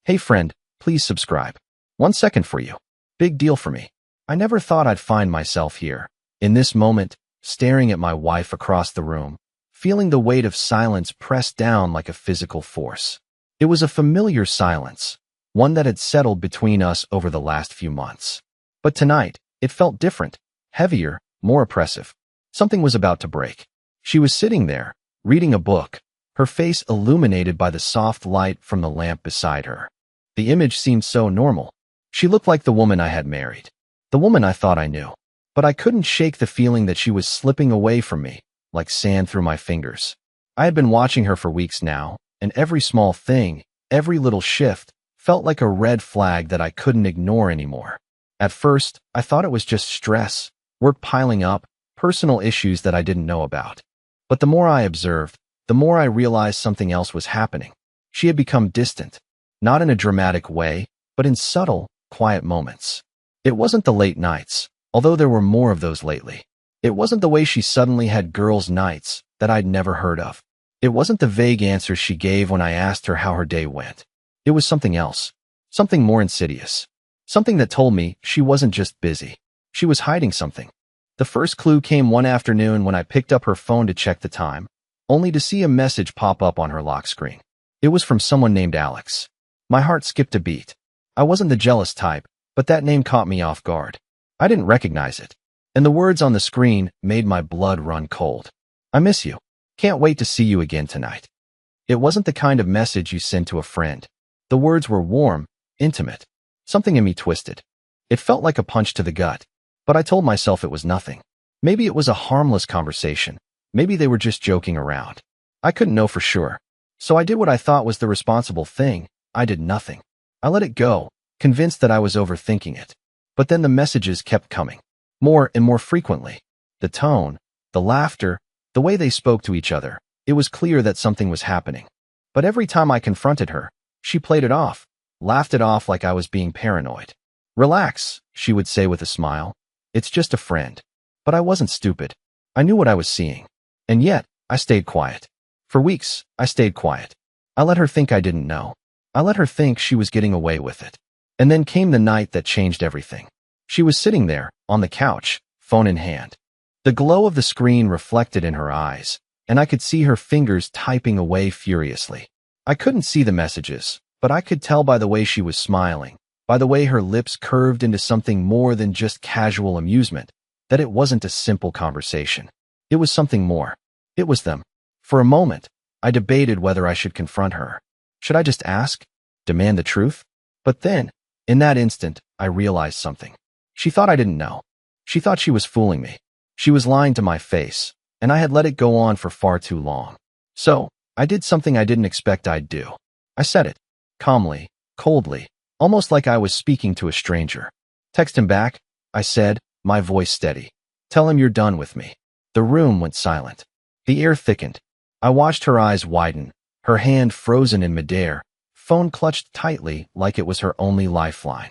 Hey friend, please subscribe. 1 second for you. Big deal for me. I never thought I'd find myself here, in this moment, staring at my wife across the room, feeling the weight of silence press down like a physical force. It was a familiar silence, one that had settled between us over the last few months. But tonight, it felt different, heavier, more oppressive. Something was about to break. She was sitting there, reading a book, her face illuminated by the soft light from the lamp beside her. The image seemed so normal. She looked like the woman I had married, the woman I thought I knew. But I couldn't shake the feeling that she was slipping away from me, like sand through my fingers. I had been watching her for weeks now, and every small thing, every little shift, felt like a red flag that I couldn't ignore anymore. At first, I thought it was just stress, work piling up, personal issues that I didn't know about. But the more I observed, the more I realized something else was happening. She had become distant, not in a dramatic way, but in subtle, quiet moments. It wasn't the late nights, although there were more of those lately. It wasn't the way she suddenly had girls' nights that I'd never heard of. It wasn't the vague answers she gave when I asked her how her day went. It was something else, something more insidious, something that told me she wasn't just busy. She was hiding something. The first clue came one afternoon when I picked up her phone to check the time, only to see a message pop up on her lock screen. It was from someone named Alex. My heart skipped a beat. I wasn't the jealous type, but that name caught me off guard. I didn't recognize it, and the words on the screen made my blood run cold. I miss you. Can't wait to see you again tonight. It wasn't the kind of message you send to a friend. The words were warm, intimate. Something in me twisted. It felt like a punch to the gut, but I told myself it was nothing. Maybe it was a harmless conversation. Maybe they were just joking around. I couldn't know for sure. So I did what I thought was the responsible thing. I did nothing. I let it go, convinced that I was overthinking it. But then the messages kept coming. More and more frequently. The tone, the laughter, the way they spoke to each other. It was clear that something was happening. But every time I confronted her, she played it off, laughed it off like I was being paranoid. Relax, she would say with a smile. It's just a friend. But I wasn't stupid. I knew what I was seeing. And yet, I stayed quiet. For weeks, I stayed quiet. I let her think I didn't know. I let her think she was getting away with it. And then came the night that changed everything. She was sitting there, on the couch, phone in hand. The glow of the screen reflected in her eyes, and I could see her fingers typing away furiously. I couldn't see the messages, but I could tell by the way she was smiling, by the way her lips curved into something more than just casual amusement, that it wasn't a simple conversation. It was something more. It was them. For a moment, I debated whether I should confront her. Should I just ask? Demand the truth? But then, in that instant, I realized something. She thought I didn't know. She thought she was fooling me. She was lying to my face, and I had let it go on for far too long. So, I did something I didn't expect I'd do. I said it, calmly, coldly, almost like I was speaking to a stranger. Text him back, I said, my voice steady. Tell him you're done with me. The room went silent. The air thickened. I watched her eyes widen, her hand frozen in midair, phone clutched tightly like it was her only lifeline.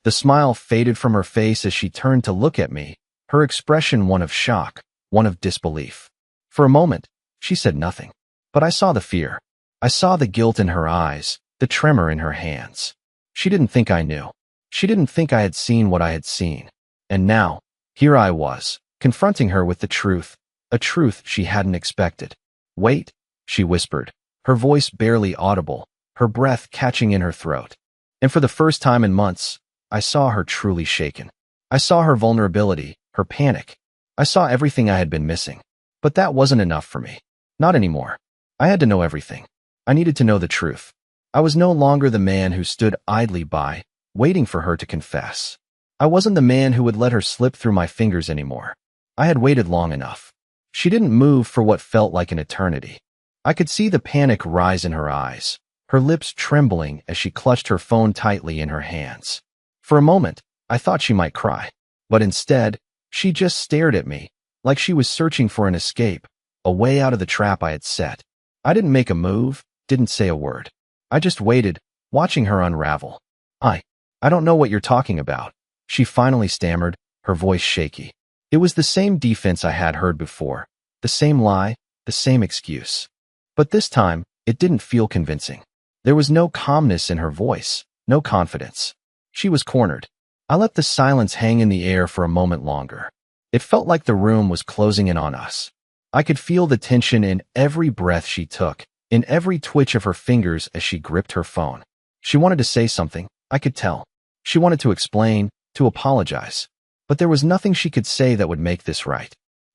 The smile faded from her face as she turned to look at me, her expression one of shock, one of disbelief. For a moment, she said nothing. But I saw the fear. I saw the guilt in her eyes, the tremor in her hands. She didn't think I knew. She didn't think I had seen what I had seen. And now, here I was, confronting her with the truth, a truth she hadn't expected. Wait, she whispered, her voice barely audible, her breath catching in her throat. And for the first time in months, I saw her truly shaken. I saw her vulnerability, her panic. I saw everything I had been missing. But that wasn't enough for me. Not anymore. I had to know everything. I needed to know the truth. I was no longer the man who stood idly by, waiting for her to confess. I wasn't the man who would let her slip through my fingers anymore. I had waited long enough. She didn't move for what felt like an eternity. I could see the panic rise in her eyes, her lips trembling as she clutched her phone tightly in her hands. For a moment, I thought she might cry. But instead, she just stared at me, like she was searching for an escape, a way out of the trap I had set. I didn't make a move, didn't say a word. I just waited, watching her unravel. I don't know what you're talking about, she finally stammered, her voice shaky. It was the same defense I had heard before, the same lie, the same excuse. But this time, it didn't feel convincing. There was no calmness in her voice, no confidence. She was cornered. I let the silence hang in the air for a moment longer. It felt like the room was closing in on us. I could feel the tension in every breath she took, in every twitch of her fingers as she gripped her phone. She wanted to say something, I could tell. She wanted to explain, to apologize. But there was nothing she could say that would make this right.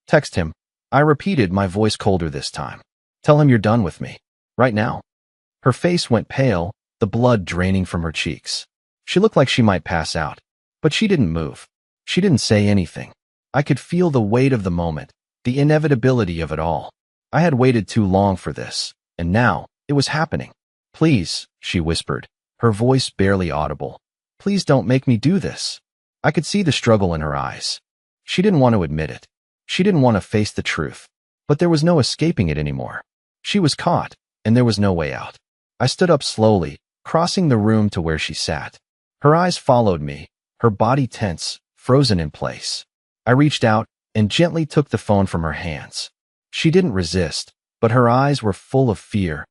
Text him. I repeated, my voice colder this time. Tell him you're done with me. Right now. Her face went pale, the blood draining from her cheeks. She looked like she might pass out. But she didn't move. She didn't say anything. I could feel the weight of the moment, the inevitability of it all. I had waited too long for this, and now it was happening. Please, she whispered, her voice barely audible. Please don't make me do this. I could see the struggle in her eyes. She didn't want to admit it. She didn't want to face the truth. But there was no escaping it anymore. She was caught, and there was no way out. I stood up slowly, crossing the room to where she sat. Her eyes followed me, her body tense, frozen in place. I reached out and gently took the phone from her hands. She didn't resist, but her eyes were full of fear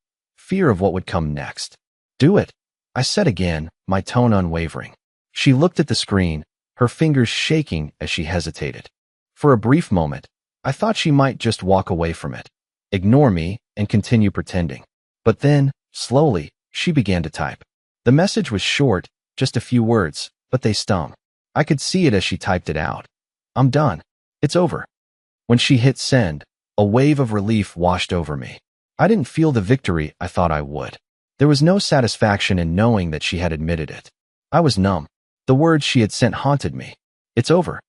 of what would come next. Do it, I said again, my tone unwavering. She looked at the screen, her fingers shaking as she hesitated. For a brief moment, I thought she might just walk away from it, ignore me, and continue pretending. But then, slowly, she began to type. The message was short, just a few words, but they stung. I could see it as she typed it out. I'm done. It's over. When she hit send, a wave of relief washed over me. I didn't feel the victory I thought I would. There was no satisfaction in knowing that she had admitted it. I was numb. The words she had sent haunted me. It's over.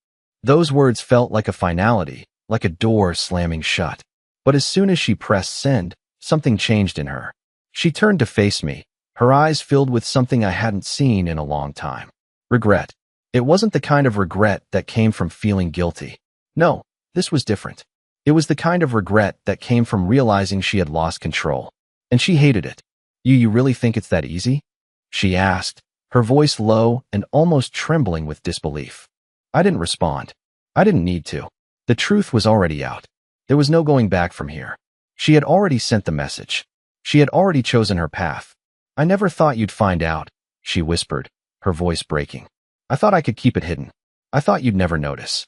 Those words felt like a finality, like a door slamming shut. But as soon as she pressed send, something changed in her. She turned to face me, her eyes filled with something I hadn't seen in a long time. Regret. It wasn't the kind of regret that came from feeling guilty. No, this was different. It was the kind of regret that came from realizing she had lost control. And she hated it. You really think it's that easy? She asked, her voice low and almost trembling with disbelief. I didn't respond. I didn't need to. The truth was already out. There was no going back from here. She had already sent the message. She had already chosen her path. I never thought you'd find out, she whispered, her voice breaking. I thought I could keep it hidden. I thought you'd never notice.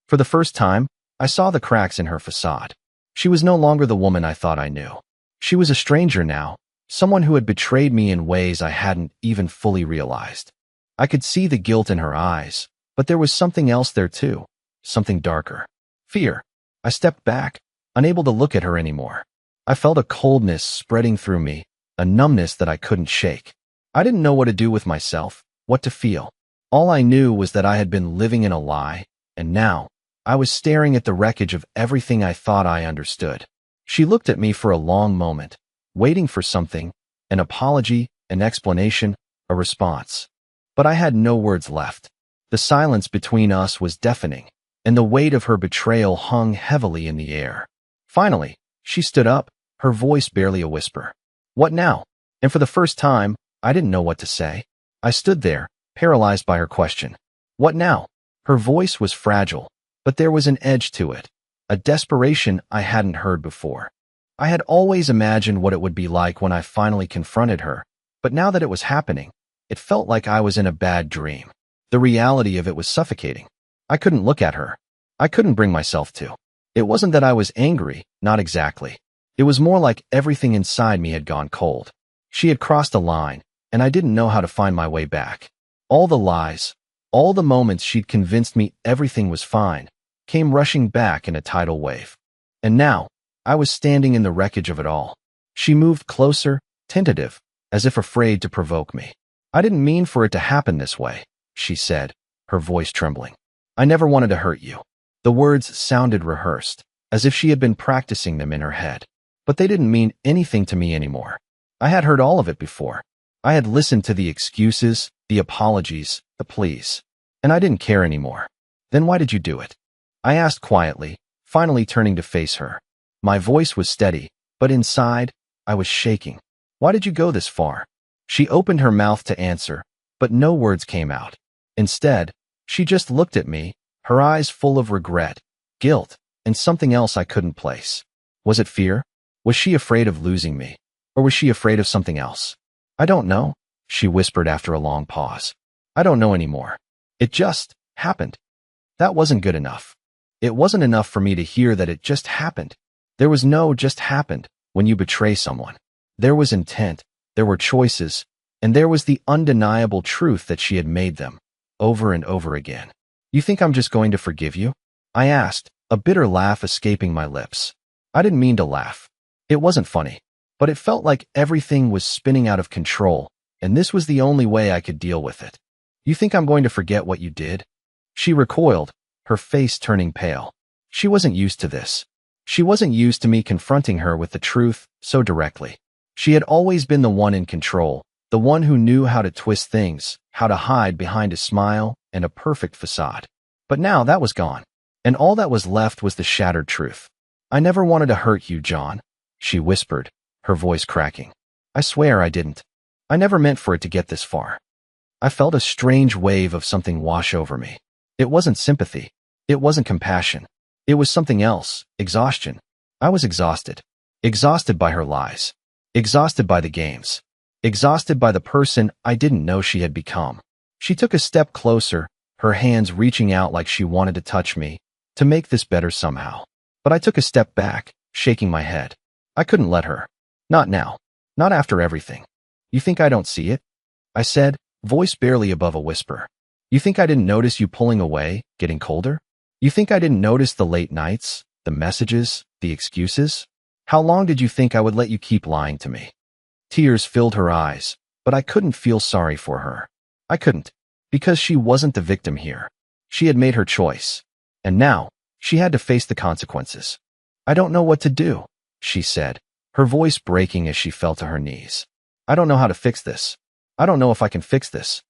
For the first time, I saw the cracks in her facade. She was no longer the woman I thought I knew. She was a stranger now, someone who had betrayed me in ways I hadn't even fully realized. I could see the guilt in her eyes, but there was something else there too, something darker. Fear. I stepped back, unable to look at her anymore. I felt a coldness spreading through me, a numbness that I couldn't shake. I didn't know what to do with myself, what to feel. All I knew was that I had been living in a lie, and now, I was staring at the wreckage of everything I thought I understood. She looked at me for a long moment, waiting for something, an apology, an explanation, a response. But I had no words left. The silence between us was deafening, and the weight of her betrayal hung heavily in the air. Finally, she stood up, her voice barely a whisper. What now? And for the first time, I didn't know what to say. I stood there, paralyzed by her question. What now? Her voice was fragile, but there was an edge to it, a desperation I hadn't heard before. I had always imagined what it would be like when I finally confronted her, but now that it was happening, it felt like I was in a bad dream. The reality of it was suffocating. I couldn't look at her. I couldn't bring myself to. It wasn't that I was angry, not exactly. It was more like everything inside me had gone cold. She had crossed a line, and I didn't know how to find my way back. All the lies, all the moments she'd convinced me everything was fine, came rushing back in a tidal wave. And now, I was standing in the wreckage of it all. She moved closer, tentative, as if afraid to provoke me. I didn't mean for it to happen this way, she said, her voice trembling. I never wanted to hurt you. The words sounded rehearsed, as if she had been practicing them in her head. But they didn't mean anything to me anymore. I had heard all of it before. I had listened to the excuses, the apologies, the pleas. And I didn't care anymore. Then why did you do it? I asked quietly, finally turning to face her. My voice was steady, but inside, I was shaking. Why did you go this far? She opened her mouth to answer, but no words came out. Instead, she just looked at me, her eyes full of regret, guilt, and something else I couldn't place. Was it fear? Was she afraid of losing me? Or was she afraid of something else? I don't know, she whispered after a long pause. I don't know anymore. It just happened. That wasn't good enough. It wasn't enough for me to hear that it just happened. There was no just happened when you betray someone. There was intent, there were choices, and there was the undeniable truth that she had made them, over and over again. You think I'm just going to forgive you? I asked, a bitter laugh escaping my lips. I didn't mean to laugh. It wasn't funny, but it felt like everything was spinning out of control, and this was the only way I could deal with it. You think I'm going to forget what you did? She recoiled, her face turning pale. She wasn't used to this. She wasn't used to me confronting her with the truth so directly. She had always been the one in control, the one who knew how to twist things, how to hide behind a smile and a perfect facade. But now that was gone, and all that was left was the shattered truth. I never wanted to hurt you, John, she whispered, her voice cracking. I swear I didn't. I never meant for it to get this far. I felt a strange wave of something wash over me. It wasn't sympathy. It wasn't compassion. It was something else, exhaustion. I was exhausted. Exhausted by her lies. Exhausted by the games. Exhausted by the person I didn't know she had become. She took a step closer, her hands reaching out like she wanted to touch me, to make this better somehow. But I took a step back, shaking my head. I couldn't let her. Not now. Not after everything. You think I don't see it? I said, voice barely above a whisper. You think I didn't notice you pulling away, getting colder? You think I didn't notice the late nights, the messages, the excuses? How long did you think I would let you keep lying to me? Tears filled her eyes, but I couldn't feel sorry for her. I couldn't, because she wasn't the victim here. She had made her choice, and now she had to face the consequences. I don't know what to do, she said, her voice breaking as she fell to her knees. I don't know how to fix this. I don't know if I can fix this.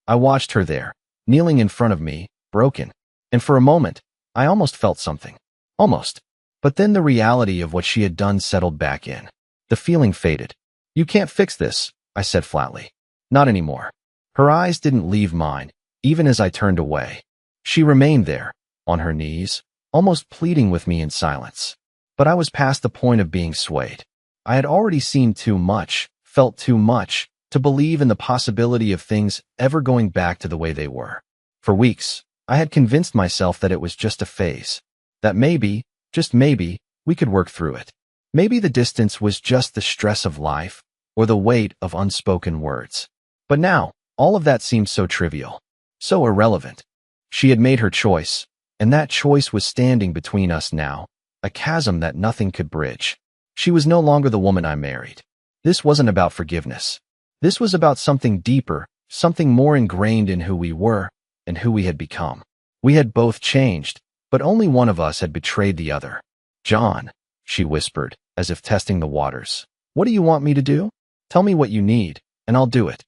I watched her there, kneeling in front of me, broken, and for a moment, I almost felt something. Almost. But then the reality of what she had done settled back in. The feeling faded. You can't fix this, I said flatly. Not anymore. Her eyes didn't leave mine, even as I turned away. She remained there, on her knees, almost pleading with me in silence. But I was past the point of being swayed. I had already seen too much, felt too much, to believe in the possibility of things ever going back to the way they were. For weeks, I had convinced myself that it was just a phase, that maybe, just maybe, we could work through it. Maybe the distance was just the stress of life, or the weight of unspoken words. But now, all of that seemed so trivial, so irrelevant. She had made her choice, and that choice was standing between us now, a chasm that nothing could bridge. She was no longer the woman I married. This wasn't about forgiveness. This was about something deeper, something more ingrained in who we were and who we had become. We had both changed, but only one of us had betrayed the other. John, she whispered, as if testing the waters. What do you want me to do? Tell me what you need, and I'll do it.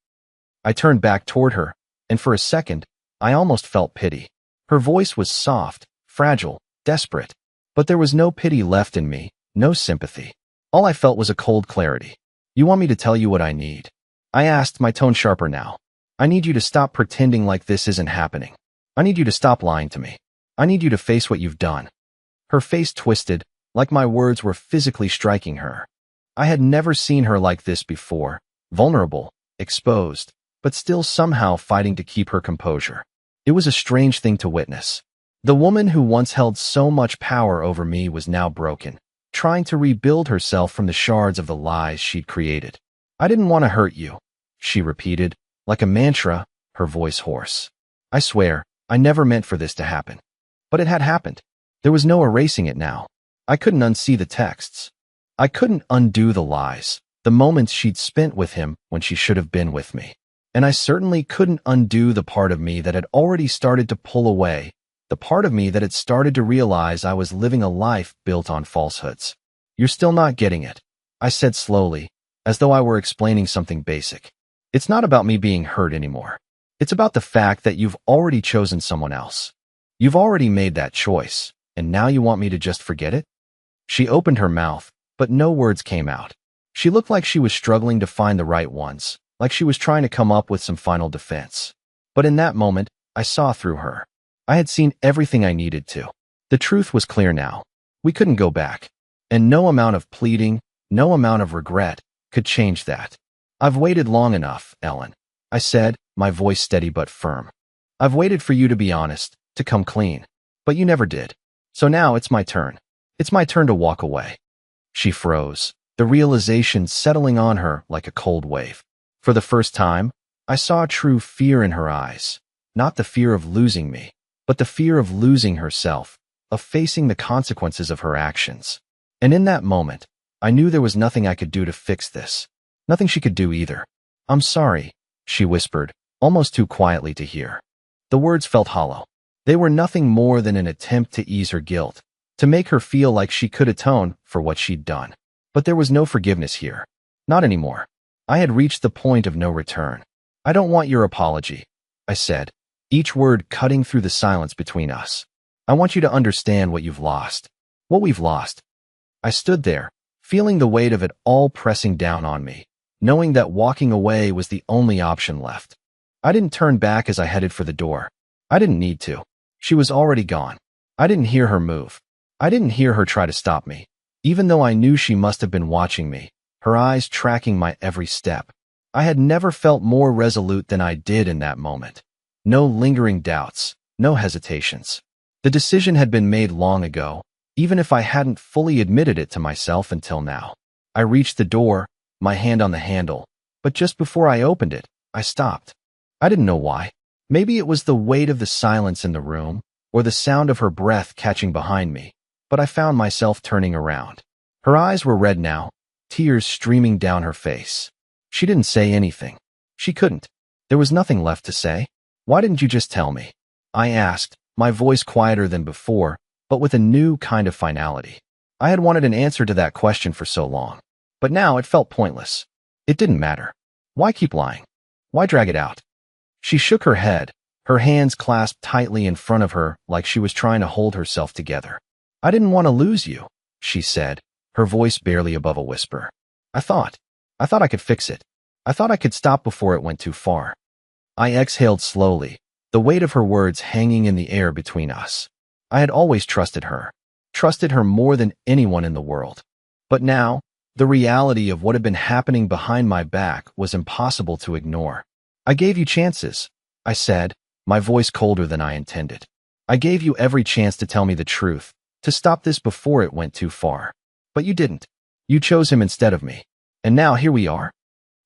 I turned back toward her, and for a second, I almost felt pity. Her voice was soft, fragile, desperate, but there was no pity left in me, no sympathy. All I felt was a cold clarity. You want me to tell you what I need? I asked, my tone sharper now. I need you to stop pretending like this isn't happening. I need you to stop lying to me. I need you to face what you've done. Her face twisted, like my words were physically striking her. I had never seen her like this before, vulnerable, exposed, but still somehow fighting to keep her composure. It was a strange thing to witness. The woman who once held so much power over me was now broken, trying to rebuild herself from the shards of the lies she'd created. I didn't want to hurt you, she repeated, like a mantra, her voice hoarse. I swear, I never meant for this to happen. But it had happened. There was no erasing it now. I couldn't unsee the texts. I couldn't undo the lies, the moments she'd spent with him when she should have been with me. And I certainly couldn't undo the part of me that had already started to pull away, the part of me that had started to realize I was living a life built on falsehoods. You're still not getting it, I said slowly, as though I were explaining something basic. It's not about me being hurt anymore. It's about the fact that you've already chosen someone else. You've already made that choice, and now you want me to just forget it? She opened her mouth, but no words came out. She looked like she was struggling to find the right ones, like she was trying to come up with some final defense. But in that moment, I saw through her. I had seen everything I needed to. The truth was clear now. We couldn't go back. And no amount of pleading, no amount of regret, could change that. I've waited long enough, Ellen, I said, my voice steady but firm. I've waited for you to be honest, to come clean. But you never did. So now it's my turn. It's my turn to walk away. She froze, the realization settling on her like a cold wave. For the first time, I saw true fear in her eyes. Not the fear of losing me, but the fear of losing herself, of facing the consequences of her actions. And in that moment, I knew there was nothing I could do to fix this. Nothing she could do either. I'm sorry, she whispered, almost too quietly to hear. The words felt hollow. They were nothing more than an attempt to ease her guilt, to make her feel like she could atone for what she'd done. But there was no forgiveness here. Not anymore. I had reached the point of no return. I don't want your apology, I said, each word cutting through the silence between us. I want you to understand what you've lost. What we've lost. I stood there, feeling the weight of it all pressing down on me, knowing that walking away was the only option left. I didn't turn back as I headed for the door. I didn't need to. She was already gone. I didn't hear her move. I didn't hear her try to stop me, even though I knew she must have been watching me, her eyes tracking my every step. I had never felt more resolute than I did in that moment. No lingering doubts, no hesitations. The decision had been made long ago, even if I hadn't fully admitted it to myself until now. I reached the door, my hand on the handle, but just before I opened it, I stopped. I didn't know why. Maybe it was the weight of the silence in the room, or the sound of her breath catching behind me, but I found myself turning around. Her eyes were red now, tears streaming down her face. She didn't say anything. She couldn't. There was nothing left to say. Why didn't you just tell me? I asked, my voice quieter than before, but with a new kind of finality. I had wanted an answer to that question for so long, but now it felt pointless. It didn't matter. Why keep lying? Why drag it out? She shook her head, her hands clasped tightly in front of her like she was trying to hold herself together. I didn't want to lose you, she said, her voice barely above a whisper. I thought I could fix it. I thought I could stop before it went too far. I exhaled slowly, the weight of her words hanging in the air between us. I had always trusted her more than anyone in the world. But now, the reality of what had been happening behind my back was impossible to ignore. I gave you chances, I said, my voice colder than I intended. I gave you every chance to tell me the truth, to stop this before it went too far. But you didn't. You chose him instead of me. And now here we are.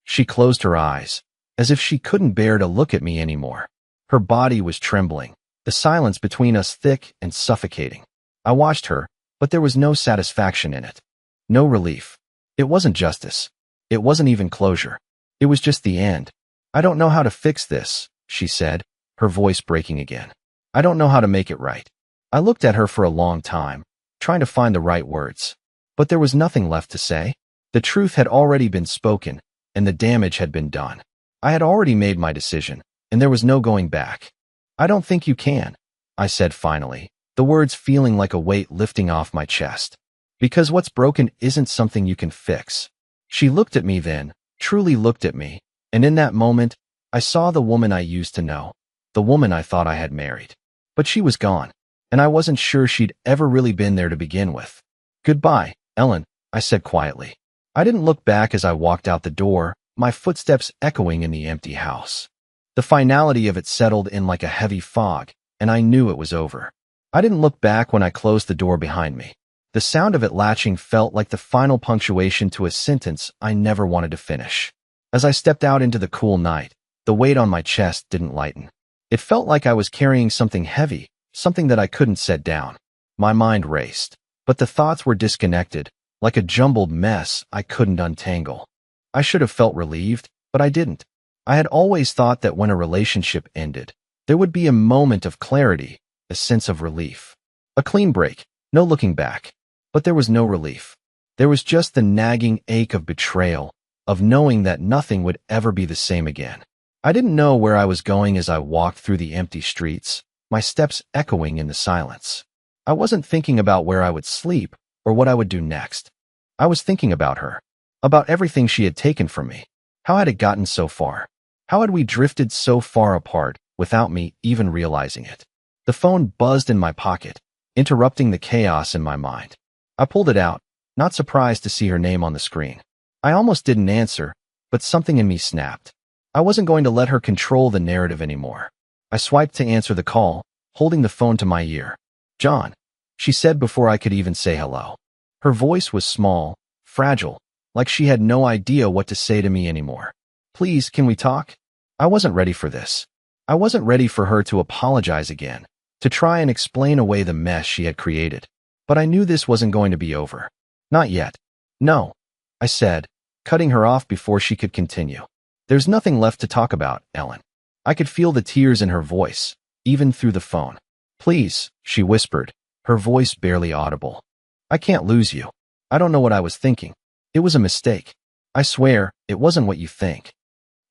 She closed her eyes, as if she couldn't bear to look at me anymore. Her body was trembling, the silence between us thick and suffocating. I watched her, but there was no satisfaction in it. No relief. It wasn't justice. It wasn't even closure. It was just the end. I don't know how to fix this, she said, her voice breaking again. I don't know how to make it right. I looked at her for a long time, trying to find the right words. But there was nothing left to say. The truth had already been spoken, and the damage had been done. I had already made my decision, and there was no going back. I don't think you can, I said finally, the words feeling like a weight lifting off my chest. Because what's broken isn't something you can fix. She looked at me then, truly looked at me, and in that moment, I saw the woman I used to know, the woman I thought I had married. But she was gone, and I wasn't sure she'd ever really been there to begin with. Goodbye, Ellen, I said quietly. I didn't look back as I walked out the door, my footsteps echoing in the empty house. The finality of it settled in like a heavy fog, and I knew it was over. I didn't look back when I closed the door behind me. The sound of it latching felt like the final punctuation to a sentence I never wanted to finish. As I stepped out into the cool night, the weight on my chest didn't lighten. It felt like I was carrying something heavy, something that I couldn't set down. My mind raced, but the thoughts were disconnected, like a jumbled mess I couldn't untangle. I should have felt relieved, but I didn't. I had always thought that when a relationship ended, there would be a moment of clarity, a sense of relief. A clean break, no looking back. But there was no relief. There was just the nagging ache of betrayal, of knowing that nothing would ever be the same again. I didn't know where I was going as I walked through the empty streets, my steps echoing in the silence. I wasn't thinking about where I would sleep or what I would do next. I was thinking about her, about everything she had taken from me. How had it gotten so far? How had we drifted so far apart without me even realizing it? The phone buzzed in my pocket, interrupting the chaos in my mind. I pulled it out, not surprised to see her name on the screen. I almost didn't answer, but something in me snapped. I wasn't going to let her control the narrative anymore. I swiped to answer the call, holding the phone to my ear. "John," she said before I could even say hello. Her voice was small, fragile, like she had no idea what to say to me anymore. "Please, can we talk?" I wasn't ready for this. I wasn't ready for her to apologize again, to try and explain away the mess she had created. But I knew this wasn't going to be over. "Not yet." "No," I said, cutting her off before she could continue. "There's nothing left to talk about, Ellen." I could feel the tears in her voice, even through the phone. "Please," she whispered, her voice barely audible. "I can't lose you. I don't know what I was thinking. It was a mistake. I swear, it wasn't what you think."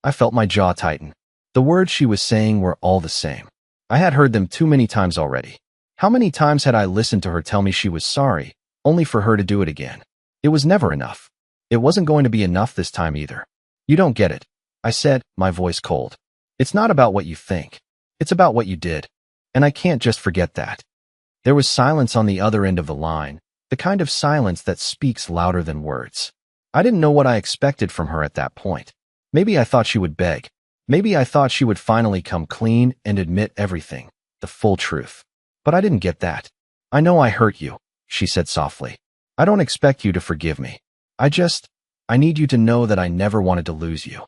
I felt my jaw tighten. The words she was saying were all the same. I had heard them too many times already. How many times had I listened to her tell me she was sorry, only for her to do it again? It was never enough. It wasn't going to be enough this time either. "You don't get it," I said, my voice cold. "It's not about what you think. It's about what you did. And I can't just forget that." There was silence on the other end of the line, the kind of silence that speaks louder than words. I didn't know what I expected from her at that point. Maybe I thought she would beg. Maybe I thought she would finally come clean and admit everything, the full truth. But I didn't get that. "I know I hurt you," she said softly. "I don't expect you to forgive me. I need you to know that I never wanted to lose you."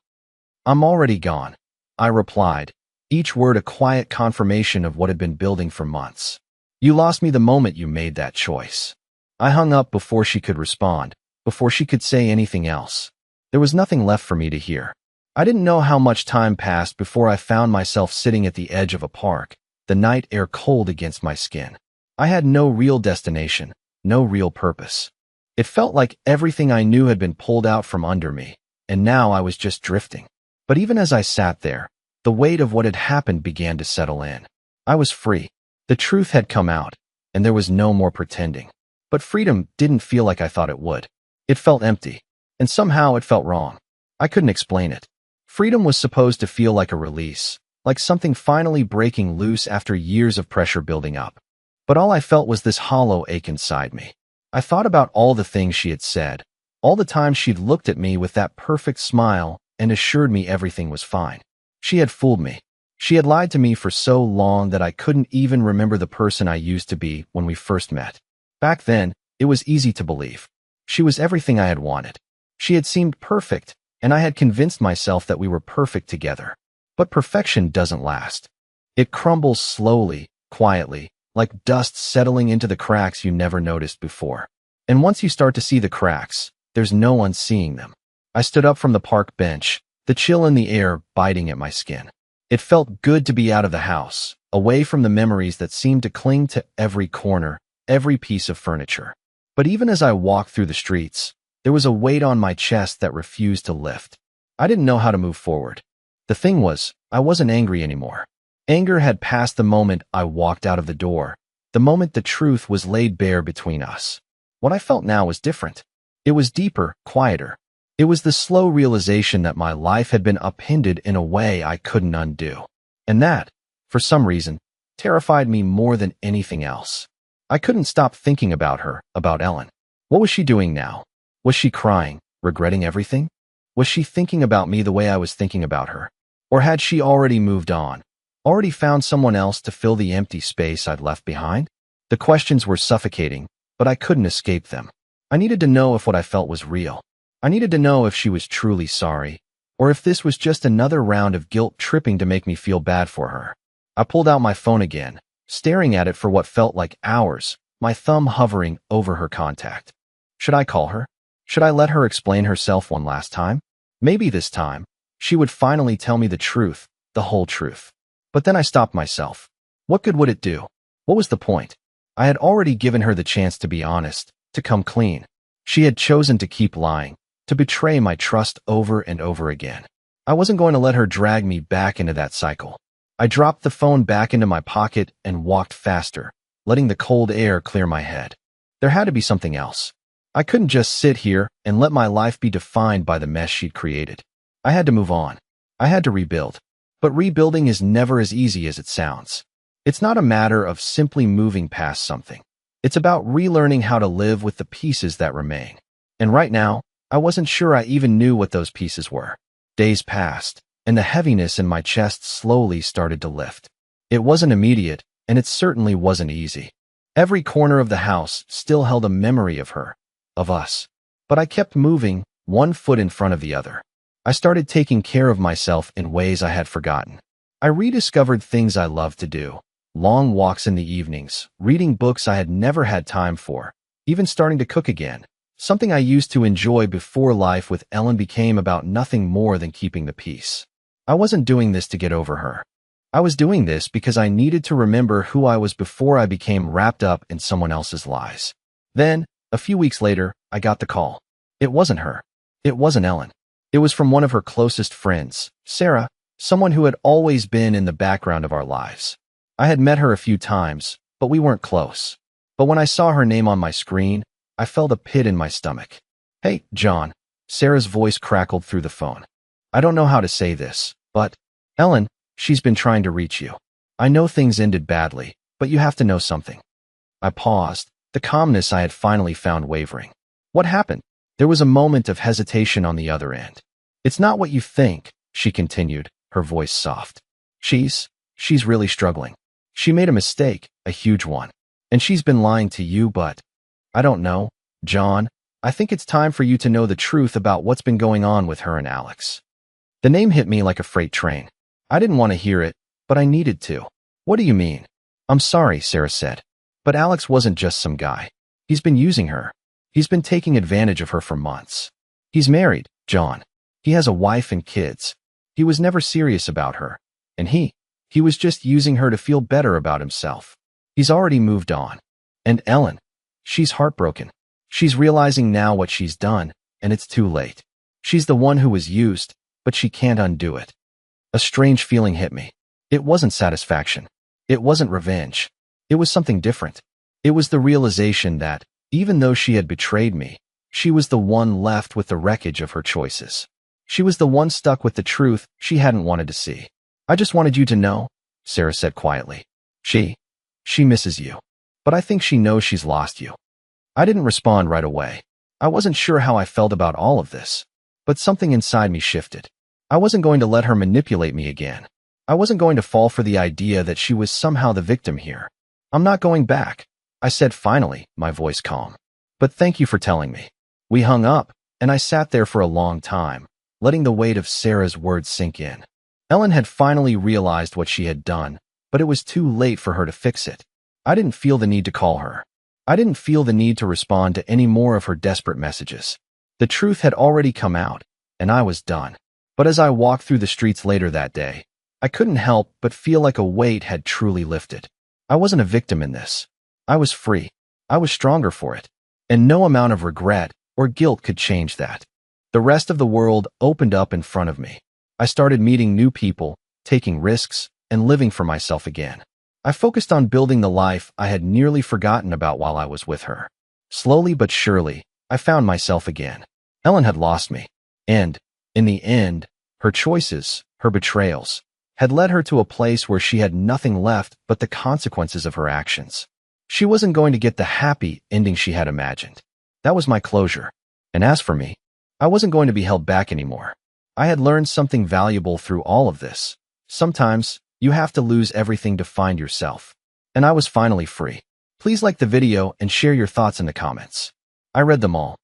"I'm already gone," I replied, each word a quiet confirmation of what had been building for months. "You lost me the moment you made that choice." I hung up before she could respond, before she could say anything else. There was nothing left for me to hear. I didn't know how much time passed before I found myself sitting at the edge of a park, the night air cold against my skin. I had no real destination, no real purpose. It felt like everything I knew had been pulled out from under me, and now I was just drifting. But even as I sat there, the weight of what had happened began to settle in. I was free. The truth had come out, and there was no more pretending. But freedom didn't feel like I thought it would. It felt empty, and somehow it felt wrong. I couldn't explain it. Freedom was supposed to feel like a release, like something finally breaking loose after years of pressure building up. But all I felt was this hollow ache inside me. I thought about all the things she had said, all the times she'd looked at me with that perfect smile and assured me everything was fine. She had fooled me. She had lied to me for so long that I couldn't even remember the person I used to be when we first met. Back then, it was easy to believe. She was everything I had wanted. She had seemed perfect, and I had convinced myself that we were perfect together. But perfection doesn't last. It crumbles slowly, quietly, like dust settling into the cracks you never noticed before. And once you start to see the cracks, there's no one seeing them. I stood up from the park bench, the chill in the air biting at my skin. It felt good to be out of the house, away from the memories that seemed to cling to every corner, every piece of furniture. But even as I walked through the streets, there was a weight on my chest that refused to lift. I didn't know how to move forward. The thing was, I wasn't angry anymore. Anger had passed the moment I walked out of the door, the moment the truth was laid bare between us. What I felt now was different. It was deeper, quieter. It was the slow realization that my life had been upended in a way I couldn't undo. And that, for some reason, terrified me more than anything else. I couldn't stop thinking about her, about Ellen. What was she doing now? Was she crying, regretting everything? Was she thinking about me the way I was thinking about her? Or had she already moved on, already found someone else to fill the empty space I'd left behind? The questions were suffocating, but I couldn't escape them. I needed to know if what I felt was real. I needed to know if she was truly sorry, or if this was just another round of guilt tripping to make me feel bad for her. I pulled out my phone again, staring at it for what felt like hours, my thumb hovering over her contact. Should I call her? Should I let her explain herself one last time? Maybe this time, she would finally tell me the truth, the whole truth. But then I stopped myself. What good would it do? What was the point? I had already given her the chance to be honest, to come clean. She had chosen to keep lying, to betray my trust over and over again. I wasn't going to let her drag me back into that cycle. I dropped the phone back into my pocket and walked faster, letting the cold air clear my head. There had to be something else. I couldn't just sit here and let my life be defined by the mess she'd created. I had to move on. I had to rebuild. But rebuilding is never as easy as it sounds. It's not a matter of simply moving past something. It's about relearning how to live with the pieces that remain. And right now, I wasn't sure I even knew what those pieces were. Days passed, and the heaviness in my chest slowly started to lift. It wasn't immediate, and it certainly wasn't easy. Every corner of the house still held a memory of her, of us. But I kept moving, one foot in front of the other. I started taking care of myself in ways I had forgotten. I rediscovered things I loved to do. Long walks in the evenings, reading books I had never had time for, even starting to cook again. Something I used to enjoy before life with Ellen became about nothing more than keeping the peace. I wasn't doing this to get over her. I was doing this because I needed to remember who I was before I became wrapped up in someone else's lies. Then, a few weeks later, I got the call. It wasn't her. It wasn't Ellen. It was from one of her closest friends, Sarah, someone who had always been in the background of our lives. I had met her a few times, but we weren't close. But when I saw her name on my screen, I felt a pit in my stomach. "Hey, John," Sarah's voice crackled through the phone. "I don't know how to say this, but Ellen, she's been trying to reach you. I know things ended badly, but you have to know something." I paused, the calmness I had finally found wavering. "What happened?" There was a moment of hesitation on the other end. "It's not what you think," she continued, her voice soft. She's really struggling. She made a mistake, a huge one. And she's been lying to you, but I don't know, John. I think it's time for you to know the truth about what's been going on with her and Alex." The name hit me like a freight train. I didn't want to hear it, but I needed to. "What do you mean?" "I'm sorry," Sarah said. "But Alex wasn't just some guy. He's been using her. He's been taking advantage of her for months. He's married, John. He has a wife and kids. He was never serious about her. And he was just using her to feel better about himself. He's already moved on. And Ellen, she's heartbroken. She's realizing now what she's done, and it's too late. She's the one who was used, but she can't undo it." A strange feeling hit me. It wasn't satisfaction. It wasn't revenge. It was something different. It was the realization that, even though she had betrayed me, she was the one left with the wreckage of her choices. She was the one stuck with the truth she hadn't wanted to see. "I just wanted you to know," Sarah said quietly. She misses you. But I think she knows she's lost you." I didn't respond right away. I wasn't sure how I felt about all of this. But something inside me shifted. I wasn't going to let her manipulate me again. I wasn't going to fall for the idea that she was somehow the victim here. "I'm not going back," I said finally, my voice calm. "But thank you for telling me." We hung up, and I sat there for a long time, letting the weight of Sarah's words sink in. Ellen had finally realized what she had done, but it was too late for her to fix it. I didn't feel the need to call her. I didn't feel the need to respond to any more of her desperate messages. The truth had already come out, and I was done. But as I walked through the streets later that day, I couldn't help but feel like a weight had truly lifted. I wasn't a victim in this. I was free. I was stronger for it. And no amount of regret or guilt could change that. The rest of the world opened up in front of me. I started meeting new people, taking risks, and living for myself again. I focused on building the life I had nearly forgotten about while I was with her. Slowly but surely, I found myself again. Ellen had lost me. And, in the end, her choices, her betrayals, had led her to a place where she had nothing left but the consequences of her actions. She wasn't going to get the happy ending she had imagined. That was my closure. And as for me, I wasn't going to be held back anymore. I had learned something valuable through all of this. Sometimes, you have to lose everything to find yourself. And I was finally free. Please like the video and share your thoughts in the comments. I read them all.